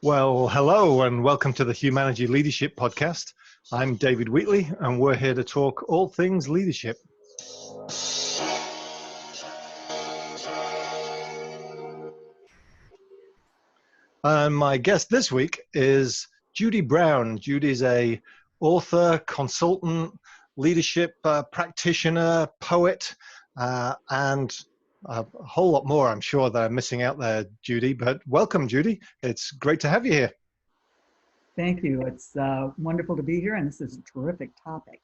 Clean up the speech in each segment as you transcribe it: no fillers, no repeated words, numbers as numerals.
Well, hello and welcome to the Humanergy Leadership Podcast. I'm David Wheatley and we're here to talk all things leadership. And my guest this week is Judy Brown. Judy's a author, consultant, leadership practitioner, poet, and a whole lot more, I'm sure, that I'm missing out there, Judy. But welcome, Judy. It's great to have you here. Thank you. It's wonderful to be here, and this is a terrific topic.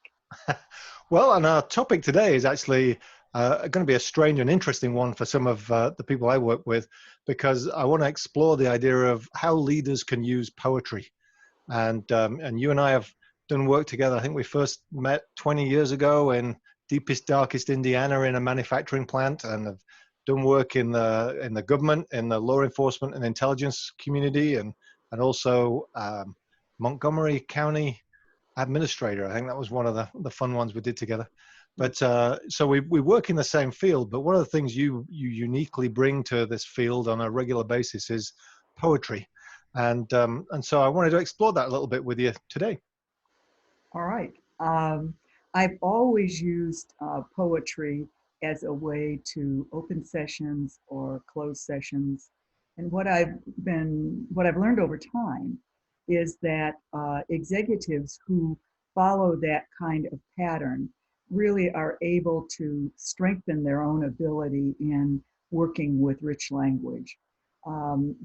Well, and our topic today is actually going to be a strange and interesting one for some of the people I work with, because I want to explore the idea of how leaders can use poetry. And you and I have done work together. I think we first met 20 years ago in deepest, darkest Indiana in a manufacturing plant, and have done work in the government, in the law enforcement and intelligence community, and also Montgomery County administrator. I think that was one of the fun ones we did together. But so we work in the same field, but one of the things you uniquely bring to this field on a regular basis is poetry. And so I wanted to explore that a little bit with you today. All right. I've always used poetry as a way to open sessions or close sessions. And what I've learned over time is that executives who follow that kind of pattern really are able to strengthen their own ability in working with rich language.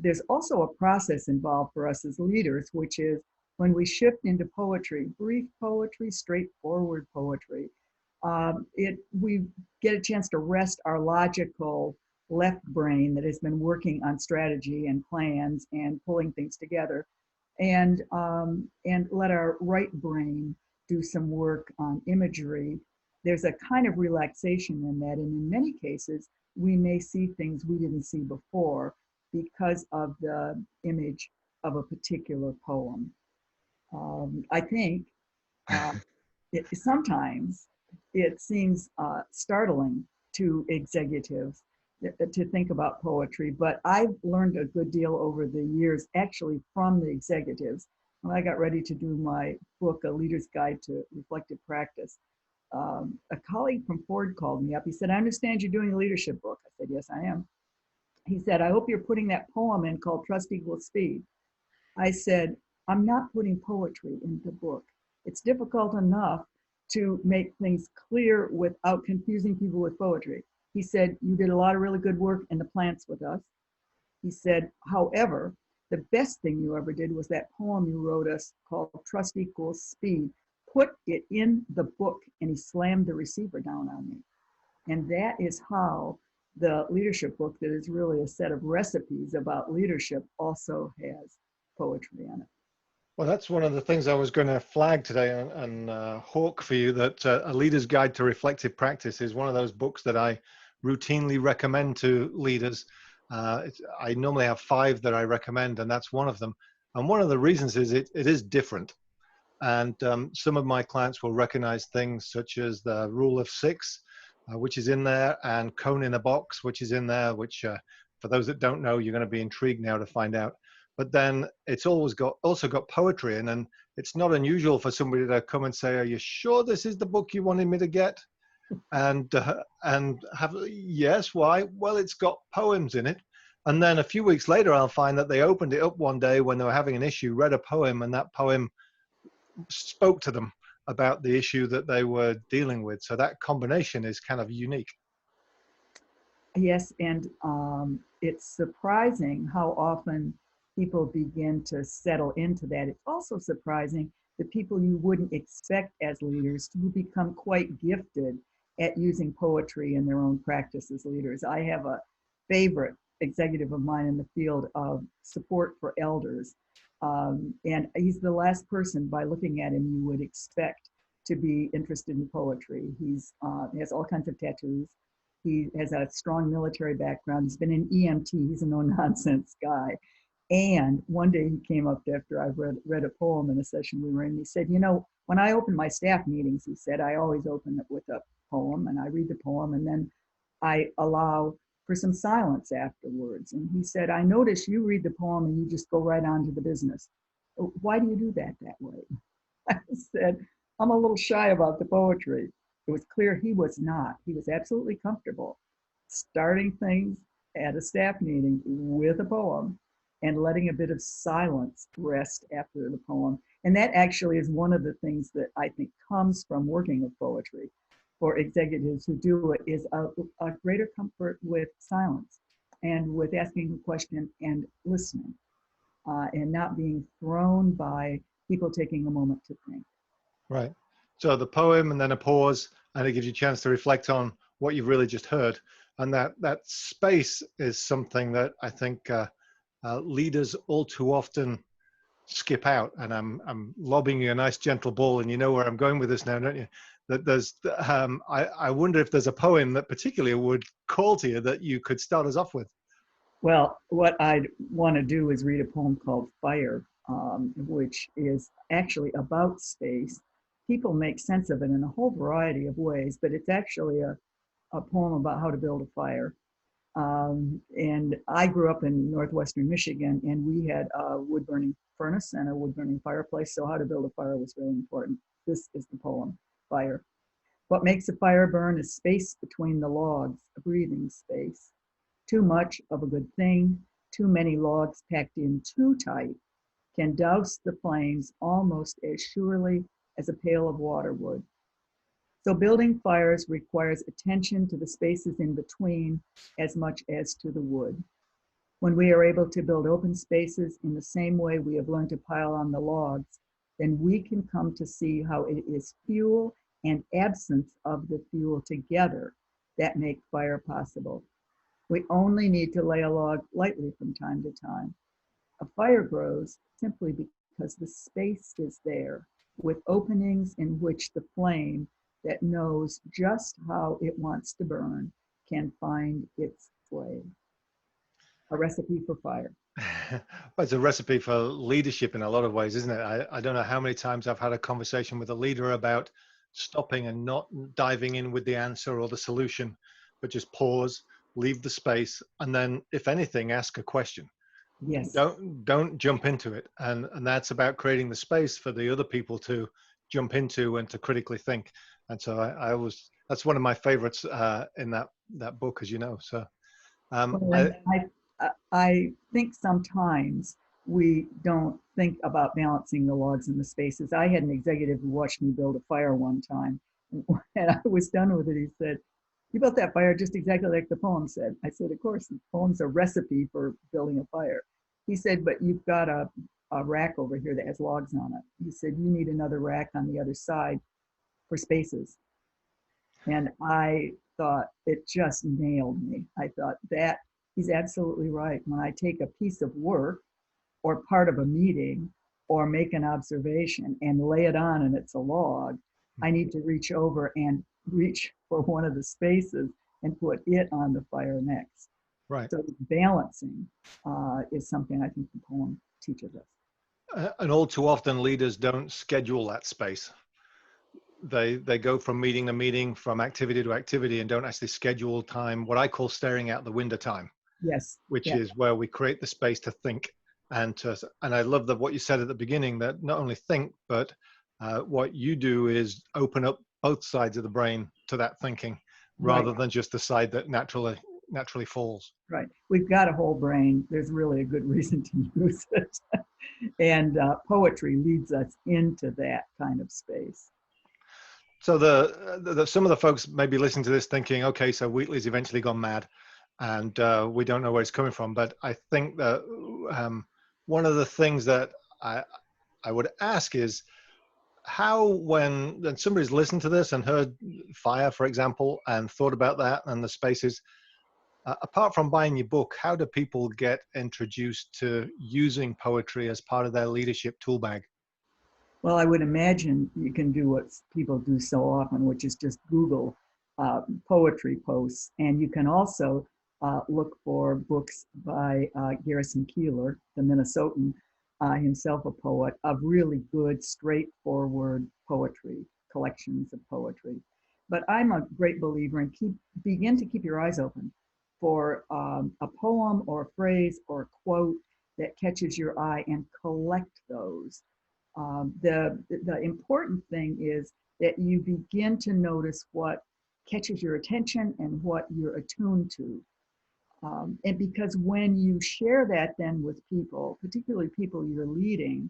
There's also a process involved for us as leaders, which is when we shift into poetry, brief poetry, straightforward poetry, we get a chance to rest our logical left brain that has been working on strategy and plans and pulling things together, and let our right brain do some work on imagery. There's a kind of relaxation in that, and in many cases, we may see things we didn't see before because of the image of a particular poem. I think sometimes it seems startling to executives to think about poetry, but I've learned a good deal over the years, actually from the executives. When I got ready to do my book, A Leader's Guide to Reflective Practice, a colleague from Ford called me up. He said, "I understand you're doing a leadership book." I said, "Yes, I am." He said, "I hope you're putting that poem in called Trust Equals Speed." I said, "I'm not putting poetry in the book. It's difficult enough to make things clear without confusing people with poetry." He said, "You did a lot of really good work in the plants with us." He said, "However, the best thing you ever did was that poem you wrote us called Trust Equals Speed. Put it in the book." And he slammed the receiver down on me. And that is how the leadership book, that is really a set of recipes about leadership, also has poetry in it. Well, that's one of the things I was going to flag today and hawk for you, that A Leader's Guide to Reflective Practice is one of those books that I routinely recommend to leaders. I normally have 5 that I recommend, and that's one of them. And one of the reasons is it is different. And some of my clients will recognize things such as the Rule of 6, which is in there, and Cone in a Box, which is in there, which for those that don't know, you're going to be intrigued now to find out. But then it's also got poetry in, and it's not unusual for somebody to come and say, "Are you sure this is the book you wanted me to get?" And have, "Yes, why?" "Well, it's got poems in it." And then a few weeks later, I'll find that they opened it up one day when they were having an issue, read a poem, and that poem spoke to them about the issue that they were dealing with. So that combination is kind of unique. Yes, and it's surprising how often people begin to settle into that. It's also surprising the people you wouldn't expect as leaders to become quite gifted at using poetry in their own practice as leaders. I have a favorite executive of mine in the field of support for elders. And he's the last person, by looking at him, you would expect to be interested in poetry. He has all kinds of tattoos. He has a strong military background. He's been an EMT. He's a no-nonsense guy. And one day he came up after I read a poem in a session we were in. He said, "You know, when I open my staff meetings," he said, "I always open it with a poem, and I read the poem, and then I allow for some silence afterwards. And he said, I notice you read the poem and you just go right on to the business. Why do you do that way? I said, I'm a little shy about the poetry. It was clear he was not. He was absolutely comfortable starting things at a staff meeting with a poem and letting a bit of silence rest after the poem. And that actually is one of the things that I think comes from working with poetry for executives who do it, is a greater comfort with silence and with asking a question and listening, and not being thrown by people taking a moment to think. Right. So the poem and then a pause, and it gives you a chance to reflect on what you've really just heard. And that space is something that I think leaders all too often skip out. And I'm lobbing you a nice gentle ball, and you know where I'm going with this now, don't you? That there's I wonder if there's a poem that particularly would call to you that you could start us off with. Well, what I'd want to do is read a poem called Fire, which is actually about space. People make sense of it in a whole variety of ways, but it's actually a poem about how to build a fire. And I grew up in northwestern Michigan, and we had a wood burning furnace and a wood burning fireplace. So how to build a fire was really important. This is the poem, Fire. What makes a fire burn is space between the logs, a breathing space. Too much of a good thing, too many logs packed in too tight can douse the flames almost as surely as a pail of water would. So building fires requires attention to the spaces in between as much as to the wood. When we are able to build open spaces in the same way we have learned to pile on the logs, then we can come to see how it is fuel and absence of the fuel together that make fire possible. We only need to lay a log lightly from time to time. A fire grows simply because the space is there, with openings in which the flame that knows just how it wants to burn can find its way. A recipe for fire. Well, it's a recipe for leadership in a lot of ways, isn't it? I don't know how many times I've had a conversation with a leader about stopping and not diving in with the answer or the solution, but just pause, leave the space, and then, if anything, ask a question. Yes. Don't jump into it, and that's about creating the space for the other people to jump into and to critically think. And so I always, that's one of my favorites in that book, as you know. So Well, and I think sometimes we don't think about balancing the logs and the spaces. I had an executive who watched me build a fire one time, and I was done with it. He said, "You built that fire just exactly like the poem said." I said, "Of course, the poem's a recipe for building a fire." He said, "But you've got a rack over here that has logs on it." He said, "You need another rack on the other side for spaces." And I thought it just nailed me. I thought that he's absolutely right. When I take a piece of work or part of a meeting or make an observation and lay it on and it's a log, I need to reach over and reach for one of the spaces and put it on the fire next. right. So balancing is something I think the poem teaches us. And all too often, leaders don't schedule that space. They go from meeting to meeting, from activity to activity, and don't actually schedule time, what I call staring out the window time, Yes. which Yeah. is where we create the space to think. And I love that what you said at the beginning, that not only think, but what you do is open up both sides of the brain to that thinking, Right. rather than just the side that naturally falls. Right. We've got a whole brain. There's really a good reason to use it. And poetry leads us into that kind of space. So some of the folks may be listening to this thinking, okay, so Wheatley's eventually gone mad, and we don't know where it's coming from. But I think that one of the things that I would ask is how, when somebody's listened to this and heard fire, for example, and thought about that and the spaces, apart from buying your book, how do people get introduced to using poetry as part of their leadership tool bag? Well, I would imagine you can do what people do so often, which is just Google poetry posts. And you can also look for books by Garrison Keillor, the Minnesotan, himself a poet, of really good, straightforward poetry, collections of poetry. But I'm a great believer in begin to keep your eyes open. for a poem or a phrase or a quote that catches your eye and collect those. The important thing is that you begin to notice what catches your attention and what you're attuned to. And because when you share that then with people, particularly people you're leading,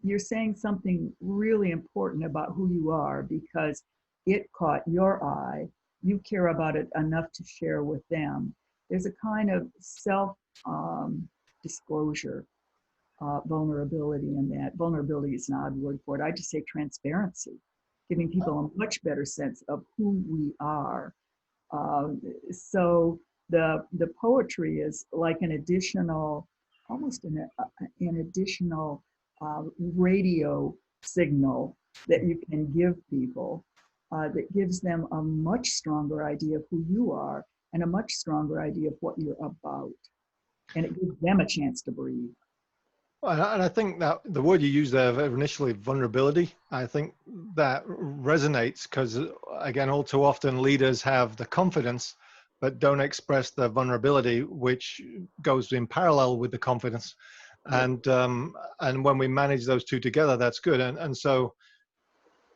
you're saying something really important about who you are because it caught your eye. You care about it enough to share with them. There's a kind of self disclosure, vulnerability in that. Vulnerability is an odd word for it. I just say transparency, giving people a much better sense of who we are. So the poetry is like an additional, almost an additional radio signal that you can give people that gives them a much stronger idea of who you are and a much stronger idea of what you're about. And it gives them a chance to breathe. And I think that the word you used there initially, vulnerability, I think that resonates because, again, all too often leaders have the confidence but don't express the vulnerability, which goes in parallel with the confidence. And when we manage those two together, that's good. And so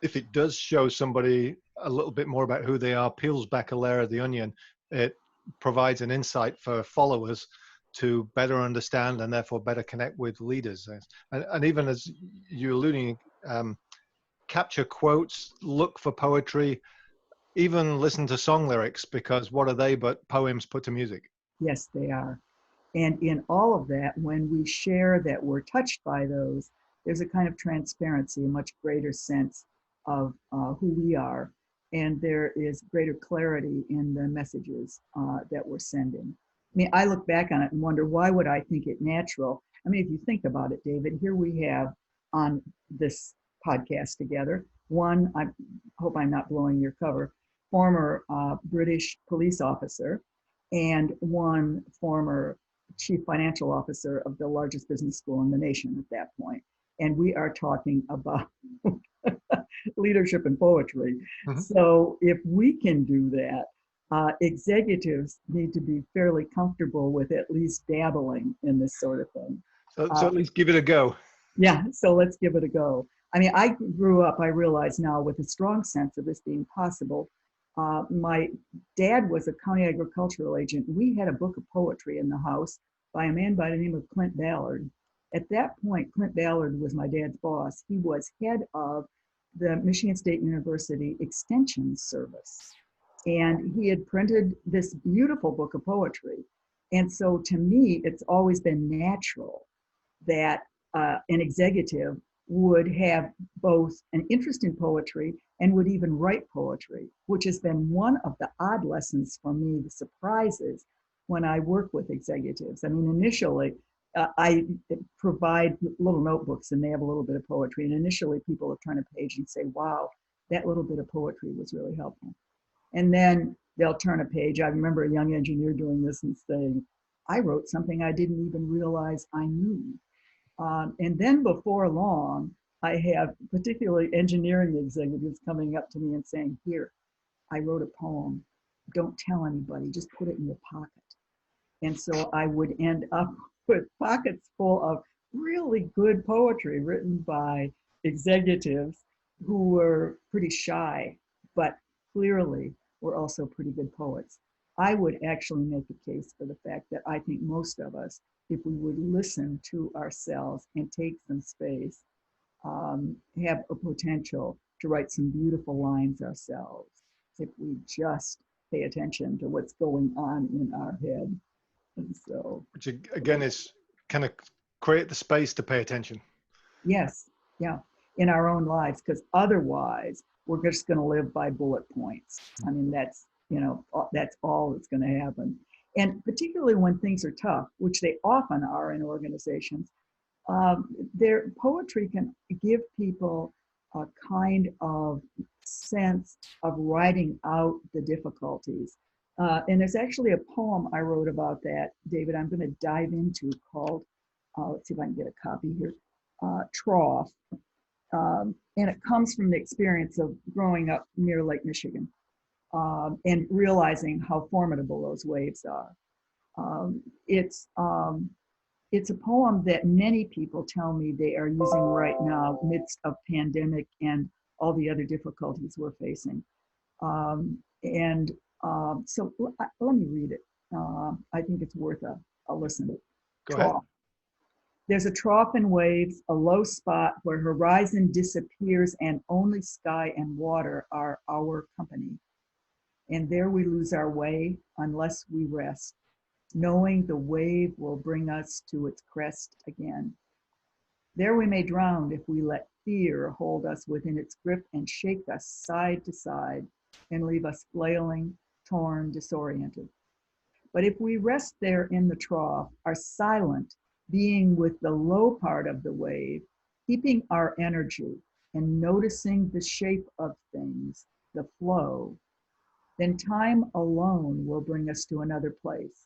if it does show somebody a little bit more about who they are, peels back a layer of the onion, it provides an insight for followers to better understand and therefore better connect with leaders. And even as you're alluding, capture quotes, look for poetry, even listen to song lyrics, because what are they but poems put to music? Yes, they are. And in all of that, when we share that we're touched by those, there's a kind of transparency, a much greater sense of who we are. And there is greater clarity in the messages that we're sending. I mean, I look back on it and wonder, why would I think it natural? I mean, if you think about it, David, here we have on this podcast together, one, I hope I'm not blowing your cover, former British police officer, and one former chief financial officer of the largest business school in the nation at that point. And we are talking about leadership and poetry. Mm-hmm. So if we can do that, executives need to be fairly comfortable with at least dabbling in this sort of thing. So at least give it a go. Yeah, so let's give it a go. I mean, I grew up, I realize now, with a strong sense of this being possible. My dad was a county agricultural agent. We had a book of poetry in the house by a man by the name of Clint Ballard. At that point, Clint Ballard was my dad's boss. He was head of the Michigan State University Extension Service. And he had printed this beautiful book of poetry. And so to me, it's always been natural that an executive would have both an interest in poetry and would even write poetry, which has been one of the odd lessons for me, the surprises when I work with executives. I mean, initially, I provide little notebooks and they have a little bit of poetry. And initially people will turn a page and say, wow, that little bit of poetry was really helpful. And then they'll turn a page. I remember a young engineer doing this and saying, I wrote something I didn't even realize I knew. And then before long, I have particularly engineering executives coming up to me and saying, here, I wrote a poem. Don't tell anybody, just put it in your pocket. And so I would end up with pockets full of really good poetry written by executives who were pretty shy, but clearly were also pretty good poets. I would actually make a case for the fact that I think most of us, if we would listen to ourselves and take some space, have a potential to write some beautiful lines ourselves if we just pay attention to what's going on in our head. And so, which again is kind of create the space to pay attention. Yes, yeah, in our own lives, because otherwise we're just going to live by bullet points. I mean, that's all that's going to happen. And particularly when things are tough, which they often are in organizations, their poetry can give people a kind of sense of writing out the difficulties. And there's actually a poem I wrote about that, David, I'm going to dive into called, let's see if I can get a copy here, Trough. And it comes from the experience of growing up near Lake Michigan and realizing how formidable those waves are. It's it's a poem that many people tell me they are using right now, midst of pandemic and all the other difficulties we're facing. And so let me read it. I think it's worth a listen. Go ahead. Trough. There's a trough in waves, a low spot where horizon disappears and only sky and water are our company. And there we lose our way unless we rest, knowing the wave will bring us to its crest again. There we may drown if we let fear hold us within its grip and shake us side to side and leave us flailing, torn, disoriented. But if we rest there in the trough, are silent, being with the low part of the wave, keeping our energy and noticing the shape of things, the flow, then time alone will bring us to another place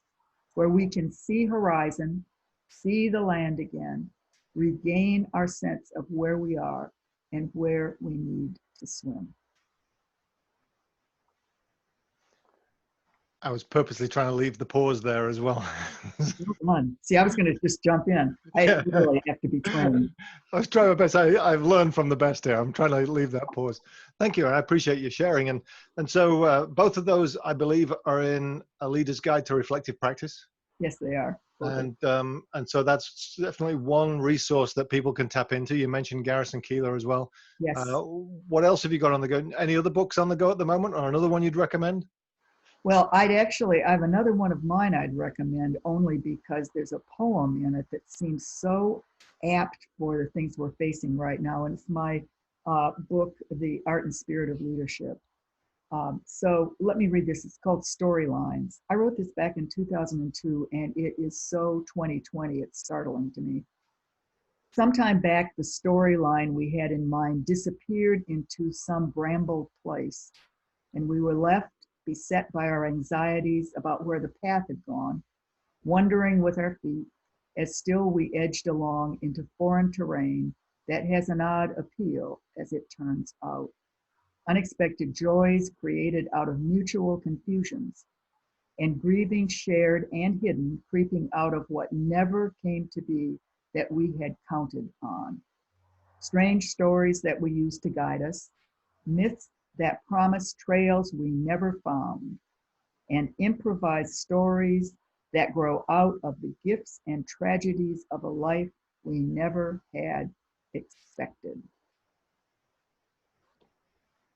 where we can see horizon, see the land again, regain our sense of where we are and where we need to swim. I was purposely trying to leave the pause there as well. See, I was going to just jump in. I Yeah. really have to be trained. I was trying my best. I've learned from the best here. I'm trying to leave that pause. Thank you. I appreciate you sharing. And so both of those, I believe, are in A Leader's Guide to Reflective Practice. Yes, they are. And so that's definitely one resource that people can tap into. You mentioned Garrison Keillor as well. Yes. What else have you got on the go? Any other books on the go at the moment, or another one you'd recommend? Well, I have another one of mine I'd recommend only because there's a poem in it that seems so apt for the things we're facing right now. And it's my book, The Art and Spirit of Leadership. So let me read this. It's called Storylines. I wrote this back in 2002, and it is so 2020. It's startling to me. Sometime back, the storyline we had in mind disappeared into some brambled place, and we were left beset by our anxieties about where the path had gone, wandering with our feet as still we edged along into foreign terrain that has an odd appeal, as it turns out. Unexpected joys created out of mutual confusions, and grieving shared and hidden, creeping out of what never came to be that we had counted on. Strange stories that we used to guide us, myths that promised trails we never found, and improvised stories that grow out of the gifts and tragedies of a life we never had expected.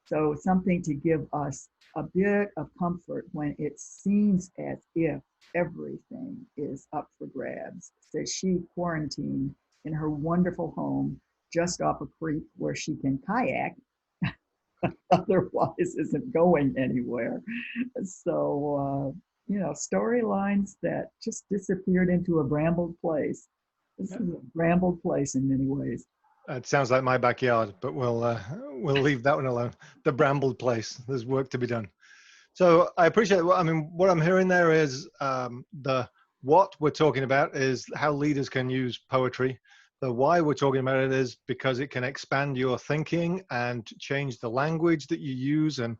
So something to give us a bit of comfort when it seems as if everything is up for grabs, says she, quarantined in her wonderful home just off a creek where she can kayak, otherwise isn't going anywhere. So, storylines that just disappeared into a brambled place. This is a brambled place in many ways. It sounds like my backyard, but we'll leave that one alone. The brambled place. There's work to be done. So I appreciate it. I mean, what I'm hearing there is what we're talking about is how leaders can use poetry. The why we're talking about it is because it can expand your thinking and change the language that you use and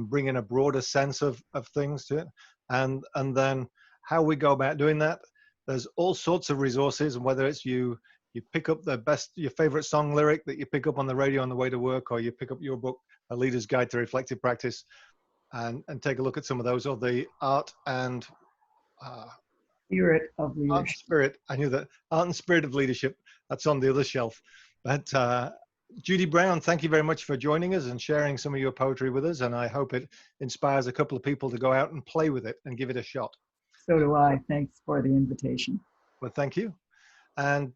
bring in a broader sense of things to it. And then how we go about doing that. There's all sorts of resources, and whether it's you pick up your favorite song lyric that you pick up on the radio on the way to work, or you pick up your book, A Leader's Guide to Reflective Practice, and take a look at some of those, or the art and Spirit of leadership. Art and Spirit. I knew that. Art and Spirit of Leadership. That's on the other shelf. But Judy Brown, thank you very much for joining us and sharing some of your poetry with us. And I hope it inspires a couple of people to go out and play with it and give it a shot. So do I. Thanks for the invitation. Well, thank you. And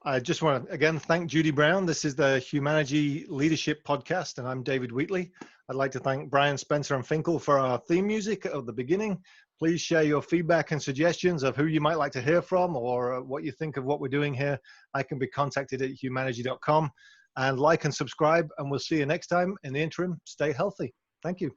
I just want to, again, thank Judy Brown. This is the Humanergy Leadership Podcast, and I'm David Wheatley. I'd like to thank Brian, Spencer, and Finkel for our theme music at the beginning. Please share your feedback and suggestions of who you might like to hear from, or what you think of what we're doing here. I can be contacted at humanergy.com. And like and subscribe, and we'll see you next time. In the interim, stay healthy. Thank you.